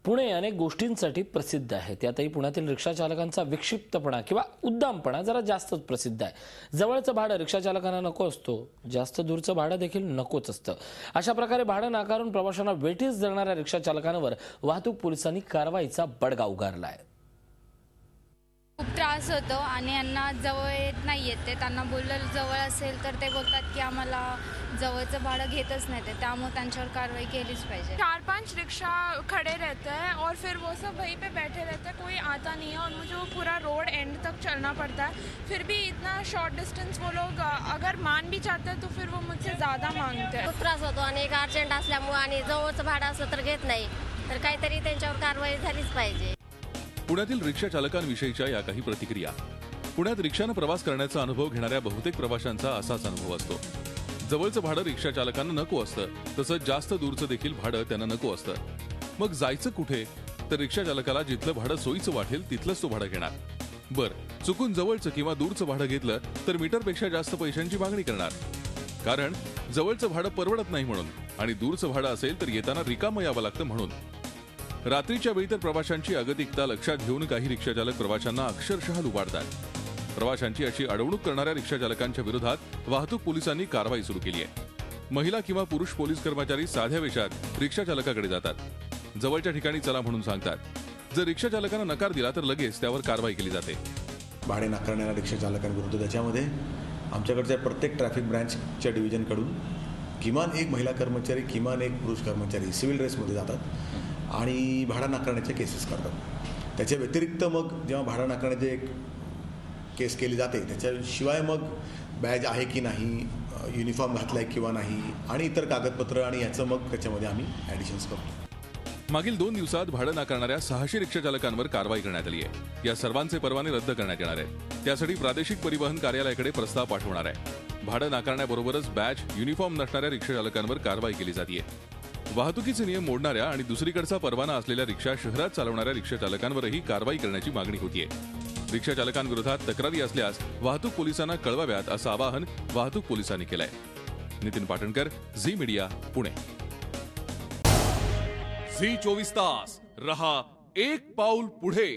पुणे अनेक गोष्टींसाठी प्रसिद्ध आहे. त्यातही पुण्यातील रिक्षा चालकांचा विक्षिप्तपणा किंवा उद्दामपणा जरा जास्तच प्रसिद्ध आहे. जवळचं भाडं रिक्षा चालकांना नको असतो, जास्त दूरचं भाडं देखील नकोच असतं. अशा प्रकारे भाडं नाकारून प्रवाशांना वेठीस धरणाऱ्या रिक्षा चालकांवर वाहतूक पोलिसांनी कारवाईचा बडगा उगारलाय. खूप त्रास होतो आणि यांना जवळ येत नाही येते. त्यांना बोललं जवळ असेल तर ते बोलतात की आम्हाला जवळचं भाडं घेतच नाही ते, त्यामुळे त्यांच्यावर कारवाई केलीच पाहिजे. 4-5 रिक्शा खड़े रहते हैं और फिर वो सब वहीं पे बैठे रहते हैं, कोई आता नहीं है और मुझे वो पूरा रोड एंड तक चलना पड़ता है. फिर भी इतना शॉर्ट डिस्टेंस वो लोग अगर मान भी चाहते हैं तो फिर वो मुझसे ज़्यादा मांगते हैं. खूप त्रास होतो आणि एक अर्जंट असल्यामुळे आणि जवळचं भाडं असलं तर घेत नाही, तर काहीतरी त्यांच्यावर कारवाई झालीच पाहिजे. पुण्यातील रिक्षा चालकांविषयीच्या या काही प्रतिक्रिया. पुण्यात रिक्षाने प्रवास करण्याचा अनुभव घेणाऱ्या बहुतेक प्रवाशांचा असाच अनुभव असतो. जवळचं भाडं रिक्षा चालकांना नको असतं, तसंच जास्त दूरचं देखील भाडं त्यांना नको असतं. मग जायचं कुठे? तर रिक्षा चालकाला जिथलं भाडं सोयीचं वाटेल तिथलंच तो भाडं घेणार. चुकून जवळचं किंवा दूरचं भाडं घेतलं तर मीटरपेक्षा जास्त पैशांची मागणी करणार. कारण जवळचं भाडं परवडत नाही म्हणून आणि दूरचं भाडं असेल तर येताना रिकामं यावं लागतं म्हणून. रात्रीच्या वेळी तर प्रवाशांची अगतिकता लक्षात घेऊन काही रिक्षा चालक प्रवाशांना अक्षरशः लुबाडतात. प्रवाशांची अशी अडवणूक करणाऱ्या रिक्षा चालकांच्या विरोधात वाहतूक पोलिसांनी कारवाई सुरू केली आहे. महिला किंवा पुरुष पोलीस कर्मचारी साध्या वेशात रिक्षा चालकाकडे जातात. जवळच्या ठिकाणी चला म्हणून सांगतात. जर रिक्षा चालकांना नकार दिला तर लगेच त्यावर कारवाई केली जाते. भाडे नाकारणाऱ्या रिक्षा चालकांविरुद्ध त्याच्यामध्ये आमच्याकडच्या प्रत्येक ट्रॅफिक ब्रँचच्या डिव्हिजनकडून किमान एक महिला कर्मचारी, किमान एक पुरुष कर्मचारी सिव्हिल ड्रेसमध्ये जातात आणि भाडा नाकारण्याचे केसेस करतात. त्याच्या व्यतिरिक्त मग जेव्हा भाडा नाकारण्याचे एक केस केली जाते त्याच्याशिवाय मग बॅज आहे की नाही, युनिफॉर्म घातला आहे किंवा नाही आणि इतर कागदपत्र आणि याचं मग त्याच्यामध्ये आम्ही ॲडिशन्स करतो. मागील 2 दिवसात भाडं नाकारणाऱ्या 600 रिक्षा चालकांवर कारवाई करण्यात आली आहे. या सर्वांचे परवाने रद्द करण्यात येणार आहेत. त्यासाठी प्रादेशिक परिवहन कार्यालयाकडे प्रस्ताव पाठवणार आहे. भाडं नाकारण्याबरोबरच बॅज, युनिफॉर्म नसणाऱ्या रिक्षा चालकांवर कारवाई केली जाते. वाहतुकीचे नियम मोडणाऱ्या आणि दुसरीकडचा परवाना असलेल्या रिक्षा शहरात चालवणाऱ्या रिक्षा चालकांवरही कारवाई करण्याची मागणी होतीये. रिक्षा चालकांविरोधात तक्रारी असल्यास वाहतूक पोलिसांना कळवाव्यात असं आवाहन वाहतूक पोलिसांनी केलंय. Nitin Patankar, Zee media, Pune. Zee 24 तास रहा एक पाऊल पुढे.